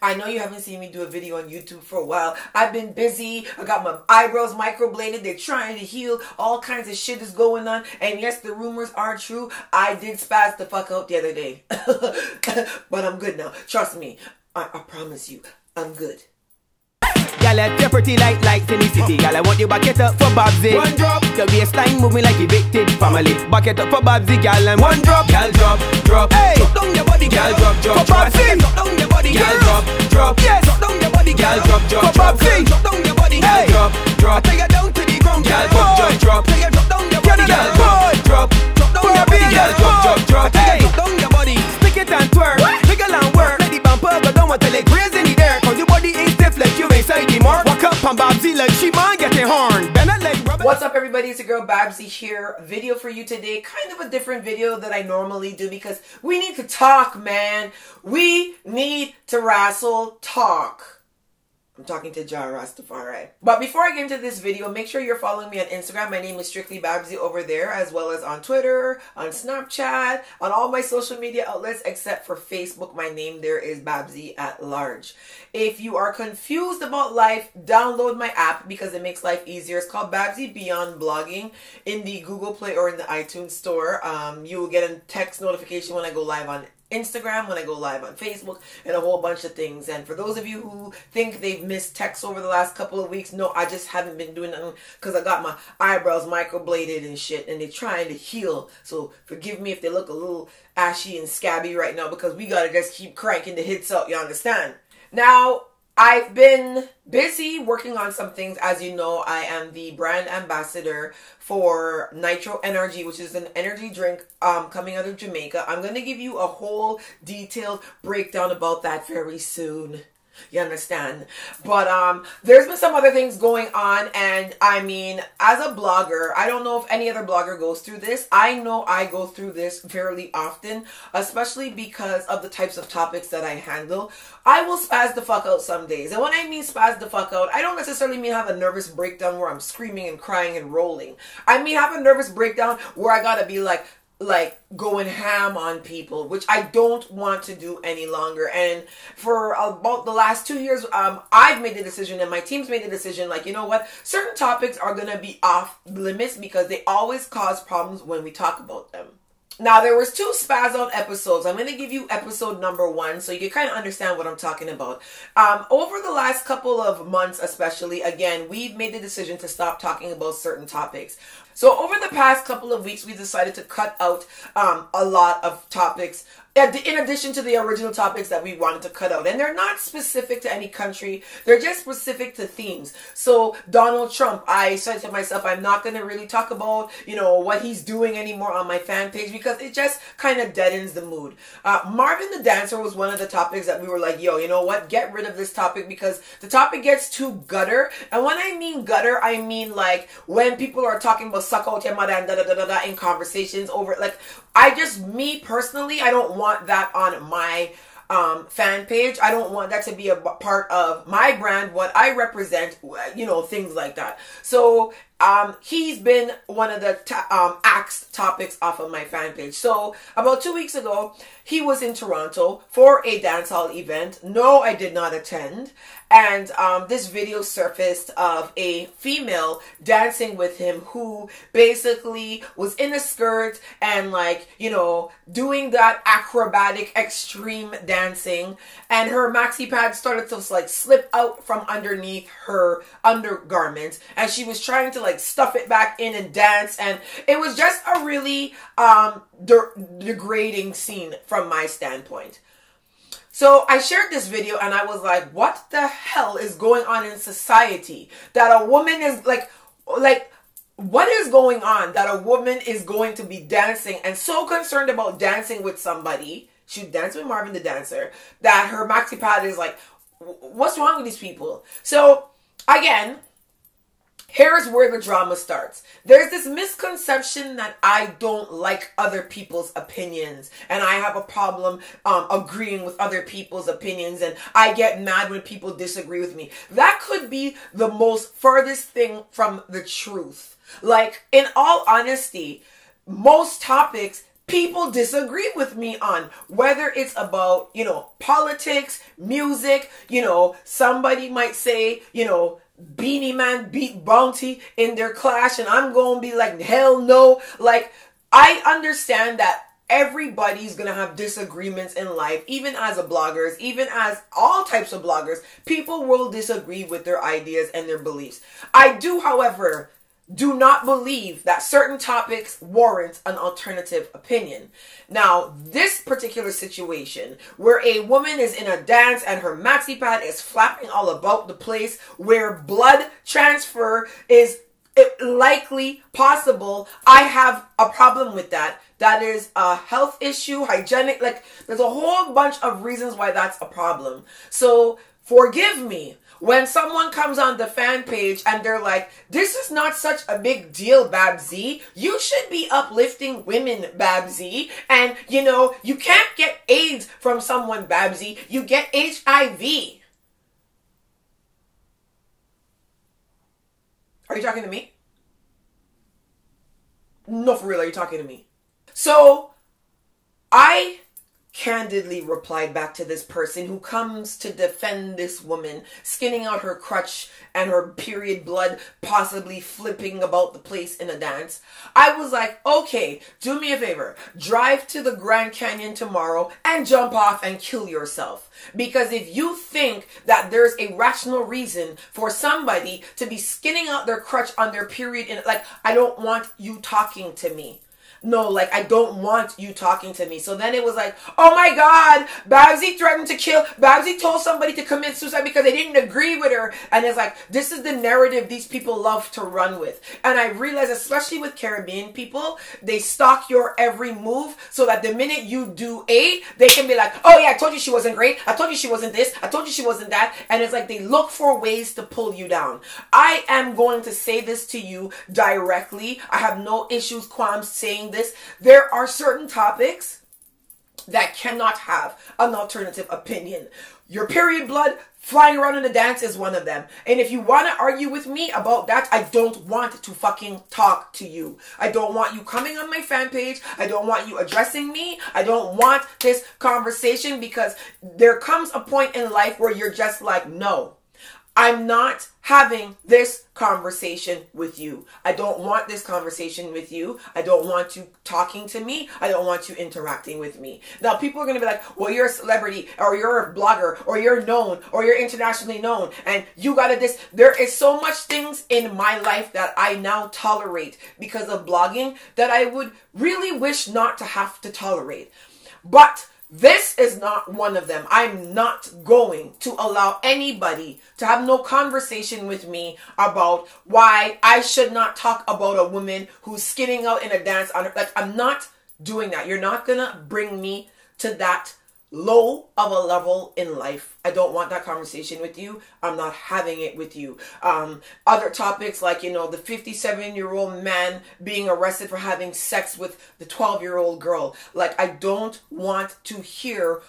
I know you haven't seen me do a video on YouTube for a while. I've been busy. I got my eyebrows microbladed. They're trying to heal. All kinds of shit is going on. And yes, the rumors are true. I did spaz the fuck out the other day. But I'm good now. Trust me. I promise you. I'm good. Y'all have your pretty lights in the city. Y'all, I want you back it up for Babbzy. One drop. The waistline moving like evicted family. Back it up for Babbzy, y'all, and one drop. Y'all drop. Hey, drop down your body, y'all, drop. For Babbzy, drop down your body, y'all, drop. Yes, drop down your body, y'all, drop. For Babbzy, drop down your body, hey, drop. Take it down to the ground, y'all, drop. Take it drop down your body, y'all, drop. Drop down your body, y'all, drop. Hey, drop down your body. Stick it and twerk, wiggle and work. Let the bumper go down until it grazes in the dirt. 'Cause your body ain't stiff like you inside the mark. Walk up on Babbzy like she man getting horn. What's up, everybody? It's your girl Babbzy here. Video for you today. Kind of a different video that I normally do because we need to talk, man. We need to wrestle talk. I'm talking to Jah Rastafari. But before I get into this video, make sure you're following me on Instagram. My name is strictly Babbzy over there, as well as on Twitter, on Snapchat, on all my social media outlets except for Facebook. My name there is Babbzy at large. If you are confused about life, download my app because it makes life easier. It's called Babbzy Beyond Blogging in the Google Play or in the iTunes store. You will get a text notification when I go live on Instagram, when I go live on Facebook, and a whole bunch of things. And for those of you who think they've missed texts over the last couple of weeks, no, I just haven't been doing nothing because I got my eyebrows microbladed and shit, and they're trying to heal. So forgive me if they look a little ashy and scabby right now because we gotta just keep cranking the hits out, you understand? Now, I've been busy working on some things. As you know, I am the brand ambassador for Nitro Energy, which is an energy drink coming out of Jamaica. I'm going to give you a whole detailed breakdown about that very soon. You understand? But there's been some other things going on, and I mean, as a blogger, I don't know if any other blogger goes through this. I know I go through this fairly often, especially because of the types of topics that I handle. I will spaz the fuck out some days. And when I mean spaz the fuck out, I don't necessarily mean have a nervous breakdown where I'm screaming and crying and rolling. I mean have a nervous breakdown where I gotta be like going ham on people, which I don't want to do any longer. And for about the last 2 years, I've made the decision and my team's made the decision, like, you know what, certain topics are going to be off limits because they always cause problems when we talk about them. Now, there was 2 spaz out episodes. I'm going to give you episode number 1 so you can kind of understand what I'm talking about. Over the last couple of months especially, again, we've made the decision to stop talking about certain topics. So over the past couple of weeks, we decided to cut out a lot of topics in addition to the original topics that we wanted to cut out. And they're not specific to any country. They're just specific to themes. So Donald Trump, I said to myself, I'm not going to really talk about, you know, what he's doing anymore on my fan page because it just kind of deadens the mood. Marvin the Dancer was one of the topics that we were like, yo, you know what? Get rid of this topic because the topic gets too gutter. And when I mean gutter, I mean like when people are talking about suck out your mother and da-da-da-da-da in conversations over, like, me personally, I don't want that on my fan page. I don't want that to be a part of my brand, what I represent, you know, things like that. So he's been one of the axed topics off of my fan page. So about 2 weeks ago, he was in Toronto for a dancehall event. No, I did not attend. And this video surfaced of a female dancing with him who basically was in a skirt and, like, you know, doing that acrobatic extreme dancing. And her maxi pad started to like slip out from underneath her undergarments. And she was trying to like stuff it back in and dance. And it was just a really degrading scene from my standpoint. So I shared this video and I was like, what the hell is going on in society that a woman is like, what is going on that a woman is going to be dancing and so concerned about dancing with somebody, she danced with Marvin the Dancer, that her maxi pad is like, what's wrong with these people? So again, here's where the drama starts. There's this misconception that I don't like other people's opinions and I have a problem agreeing with other people's opinions and I get mad when people disagree with me. That could be the most furthest thing from the truth. Like, in all honesty, most topics people disagree with me on, whether it's about, you know, politics, music, you know, somebody might say, you know, Beanie Man beat Bounty in their clash, and I'm going to be like, hell no. Like, I understand that everybody's going to have disagreements in life, even as a bloggers, even as all types of bloggers. People will disagree with their ideas and their beliefs. I do, however, do not believe that certain topics warrant an alternative opinion. Now, this particular situation where a woman is in a dance and her maxi pad is flapping all about the place, where blood transfer is likely possible, I have a problem with that. That is a health issue, hygienic, like there's a whole bunch of reasons why that's a problem. So forgive me when someone comes on the fan page and they're like, this is not such a big deal, Babbzy. You should be uplifting women, Babbzy. And, you know, you can't get AIDS from someone, Babbzy. You get HIV. Are you talking to me? No, for real, are you talking to me? So, I candidly replied back to this person who comes to defend this woman, skinning out her crutch and her period blood possibly flipping about the place in a dance. I was like, okay, do me a favor. Drive to the Grand Canyon tomorrow and jump off and kill yourself. Because if you think that there's a rational reason for somebody to be skinning out their crutch on their period, like, I don't want you talking to me. No, like, I don't want you talking to me. So then it was like, oh my God, Babbzy threatened to kill. Babbzy told somebody to commit suicide because they didn't agree with her. And it's like, this is the narrative these people love to run with. And I realize, especially with Caribbean people, they stalk your every move so that the minute you do A, they can be like, oh yeah, I told you she wasn't great. I told you she wasn't this. I told you she wasn't that. And it's like they look for ways to pull you down. I am going to say this to you directly. I have no issues, qualms saying this. There are certain topics that cannot have an alternative opinion. Your period blood flying around in the dance is one of them. And if you want to argue with me about that, I don't want to fucking talk to you. I don't want you coming on my fan page. I don't want you addressing me. I don't want this conversation, because there comes a point in life where you're just like, no, I'm not having this conversation with you. I don't want this conversation with you. I don't want you talking to me. I don't want you interacting with me. Now, people are going to be like, well, you're a celebrity, or you're a blogger, or you're known, or you're internationally known, and you got to this. There is so much things in my life that I now tolerate because of blogging that I would really wish not to have to tolerate. But this is not one of them. I'm not going to allow anybody to have no conversation with me about why I should not talk about a woman who's skinning out in a dance on her. Like, I'm not doing that. You're not gonna bring me to that low of a level in life. I don't want that conversation with you. I'm not having it with you. Other topics like, you know, the 57-year-old man being arrested for having sex with the 12-year-old girl. Like, I don't want to hear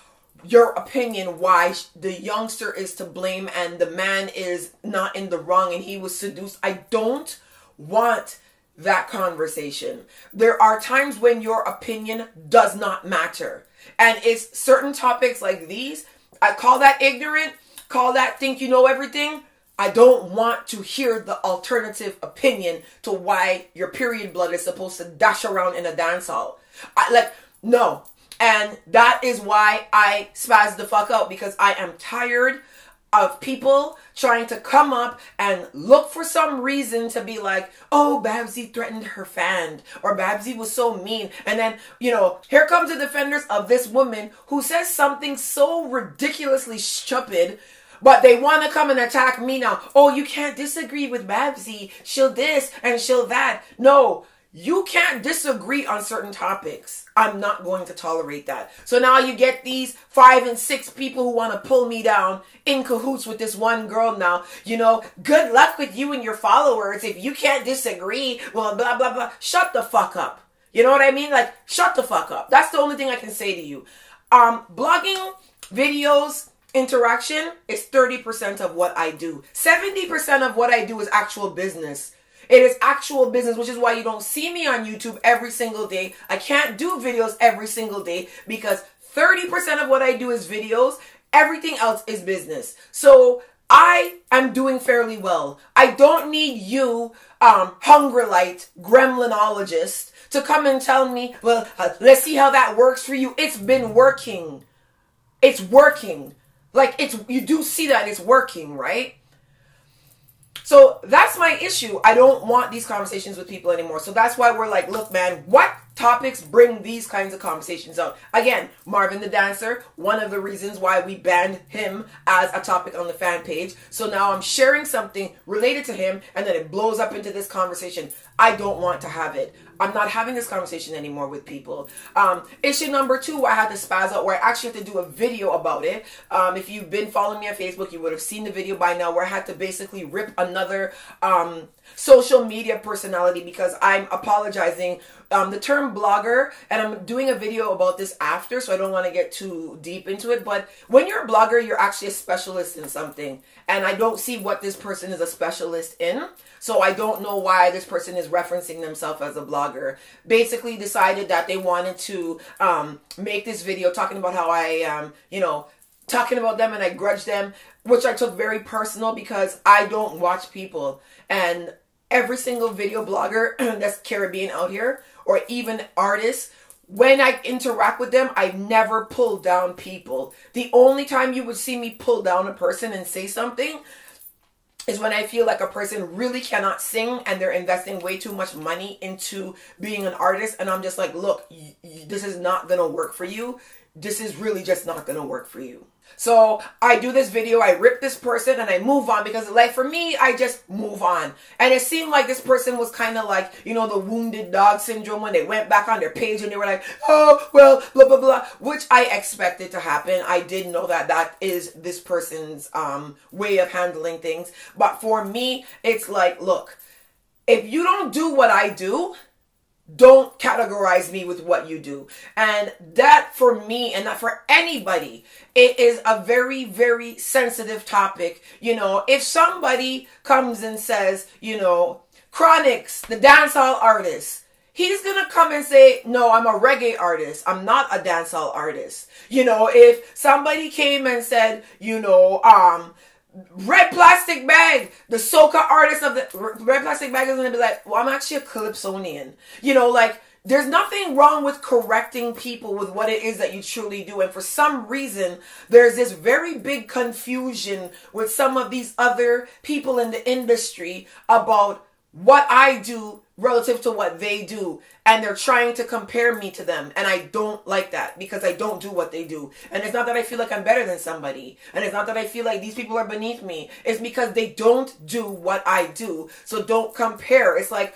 your opinion why the youngster is to blame and the man is not in the wrong and he was seduced. I don't want that conversation. There are times when your opinion does not matter. And it's certain topics like these, I call that ignorant, call that think you know everything. I don't want to hear the alternative opinion to why your period blood is supposed to dash around in a dance hall. No. And that is why I spaz the fuck out, because I am tired of people trying to come up and look for some reason to be like, oh, Babbzy threatened her fan, or Babbzy was so mean. And then, you know, here comes the defenders of this woman who says something so ridiculously stupid, but they want to come and attack me now. Oh, you can't disagree with Babbzy. She'll this and she'll that. No, you can't disagree on certain topics. I'm not going to tolerate that. So now you get these 5 and 6 people who want to pull me down in cahoots with this one girl now. You know, good luck with you and your followers. If you can't disagree, well, blah, blah, blah. Shut the fuck up. You know what I mean? Like, shut the fuck up. That's the only thing I can say to you. Blogging, videos, interaction is 30% of what I do. 70% of what I do is actual business. It is actual business, which is why you don't see me on YouTube every single day. I can't do videos every single day because 30% of what I do is videos. Everything else is business. So I am doing fairly well. I don't need you, Hungerlight, gremlinologist, to come and tell me, well, let's see how that works for you. It's been working. It's working. Like, you do see that it's working, right? So that's my issue. I don't want these conversations with people anymore. So that's why we're like, look, man, what topics bring these kinds of conversations out? Again, Marvin the Dancer, one of the reasons why we banned him as a topic on the fan page. So now I'm sharing something related to him and then it blows up into this conversation. I don't want to have it. I'm not having this conversation anymore with people. Issue number 2, I had to spaz out where I actually had to do a video about it. If you've been following me on Facebook, you would have seen the video by now where I had to basically rip another social media personality because I'm apologizing. The term blogger, and I'm doing a video about this after, so I don't want to get too deep into it, but when you're a blogger, you're actually a specialist in something, and I don't see what this person is a specialist in, so I don't know why this person is referencing themselves as a blogger. Basically decided that they wanted to make this video talking about how I, talking about them and I grudge them, which I took very personal because I don't watch people, and every single video blogger that's Caribbean out here, or even artists, when I interact with them, I never pull down people. The only time you would see me pull down a person and say something is when I feel like a person really cannot sing and they're investing way too much money into being an artist. And I'm just like, look, this is not going to work for you. This is really just not going to work for you. So I do this video, I rip this person and I move on because like for me, I just move on. And it seemed like this person was kind of like, the wounded dog syndrome when they went back on their page and they were like, oh, well, blah, blah, blah, which I expected to happen. I did know that that is this person's way of handling things. But for me, it's like, look, if you don't do what I do, don't categorize me with what you do. And that for me, and not for anybody, it is a very, very sensitive topic. If somebody comes and says, Chronix, the dancehall artist, he's going to come and say, no, I'm a reggae artist. I'm not a dancehall artist. If somebody came and said, Red Plastic Bag, the soca artist of the Red Plastic Bag is going to be like, well, I'm actually a Calypsonian. There's nothing wrong with correcting people with what it is that you truly do. And for some reason, there's this very big confusion with some of these other people in the industry about what I do relative to what they do. And they're trying to compare me to them. And I don't like that because I don't do what they do. And it's not that I feel like I'm better than somebody. And it's not that I feel like these people are beneath me. It's because they don't do what I do. So don't compare. It's like,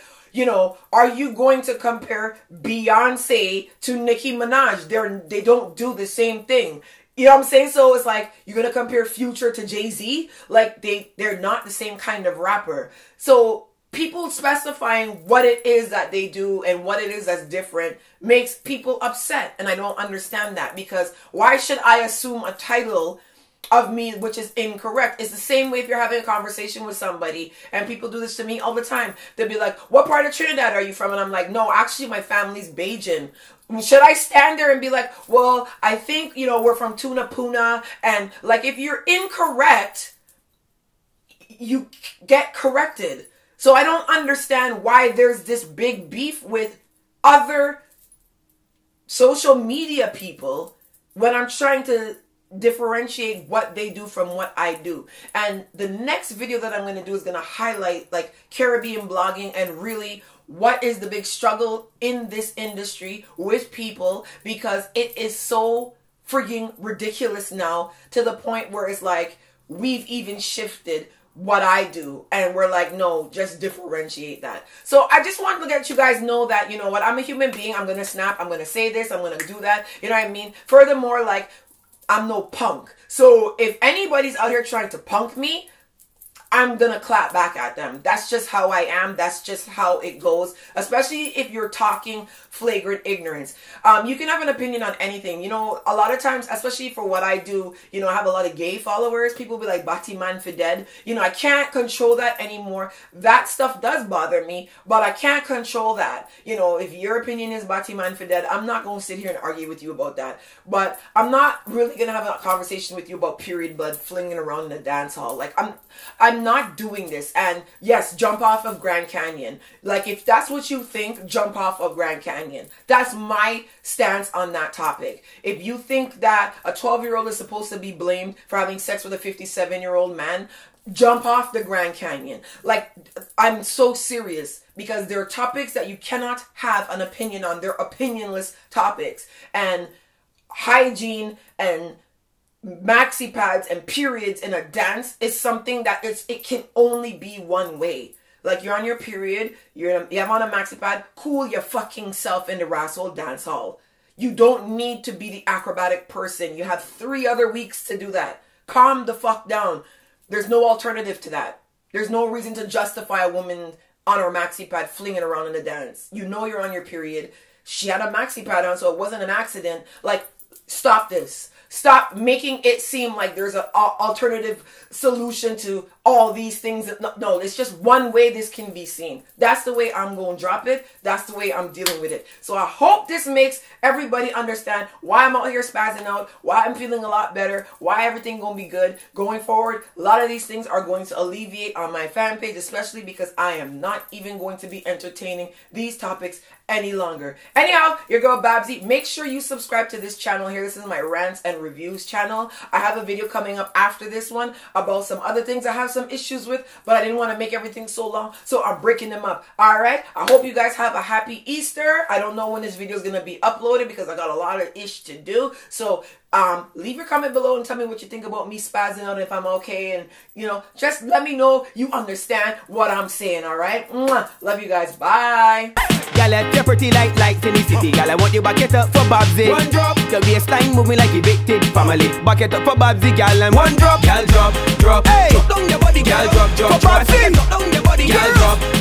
are you going to compare Beyonce to Nicki Minaj? They don't do the same thing. You know what I'm saying? So it's like, you're going to compare Future to Jay-Z? Like, they're not the same kind of rapper. So people specifying what it is that they do and what it is that's different makes people upset. And I don't understand that, because why should I assume a title of me which is incorrect? It's the same way if you're having a conversation with somebody, and people do this to me all the time. They'll be like, what part of Trinidad are you from? And I'm like, no, actually my family's Bajan. Should I stand there and be like, well, I think, we're from Tunapuna, and like, if you're incorrect, you get corrected. So I don't understand why there's this big beef with other social media people when I'm trying to differentiate what they do from what I do. And the next video that I'm going to do is going to highlight like Caribbean blogging and really what is the big struggle in this industry with people, because it is so freaking ridiculous now to the point where it's like we've even shifted what I do, and we're like, no, just differentiate that. So I just want to let you guys know that, what, I'm a human being. I'm gonna snap, I'm gonna say this, I'm gonna do that, you know what I mean? Furthermore, like, I'm no punk. So if anybody's out here trying to punk me, I'm gonna clap back at them. That's just how I am. That's just how it goes, especially if you're talking flagrant ignorance. You can have an opinion on anything. You know, a lot of times, especially for what I do, you know, I have a lot of gay followers. People be like, "Batty man for dead." You know, I can't control that anymore. That stuff does bother me, but I can't control that. You know, if your opinion is Batty man for dead, I'm not gonna sit here and argue with you about that. But I'm not really gonna have a conversation with you about period blood flinging around in the dance hall. Like, I'm not doing this. And yes, jump off of Grand Canyon. Like, if that's what you think, jump off of Grand Canyon. That's my stance on that topic. If you think that a 12-year-old is supposed to be blamed for having sex with a 57-year-old man, jump off the Grand Canyon. Like, I'm so serious, because there are topics that you cannot have an opinion on. They're opinionless topics. And hygiene and maxi pads and periods in a dance is something that it can only be one way. Like, you're on your period, you have on a maxi pad, cool your fucking self in the Rassle dance hall. You don't need to be the acrobatic person. You have 3 other weeks to do that. Calm the fuck down. There's no alternative to that. There's no reason to justify a woman on her maxi pad flinging around in the dance. You know you're on your period. She had a maxi pad on, so it wasn't an accident. Like, stop this. Stop making it seem like there's an alternative solution to all these things. No, it's just one way this can be seen. That's the way I'm going to drop it. That's the way I'm dealing with it. So I hope this makes everybody understand why I'm out here spazzing out, why I'm feeling a lot better, why everything going to be good. Going forward, a lot of these things are going to alleviate on my fan page, especially because I am not even going to be entertaining these topics any longer. Anyhow, your girl Babbzy, make sure you subscribe to this channel here. This is my rants and reviews channel. I have a video coming up after this one about some other things I have some issues with, but I didn't want to make everything so long, so I'm breaking them up. Alright, I hope you guys have a happy Easter. I don't know when this video is going to be uploaded because I got a lot of ish to do. So leave your comment below and tell me what you think about me spazzing out, if I'm okay, and you know, just let me know you understand what I'm saying. Alright, love you guys. Bye. Girl, you're pretty like lights in the city. Girl, I want you back it up for Babbzy. One drop. Your waistline moving like evicted family. Back it up for Babbzy, girl, and one drop. Girl, drop. Hey, drop down your body, girl. Drop. For Babbzy, drop down your body, girl. Drop.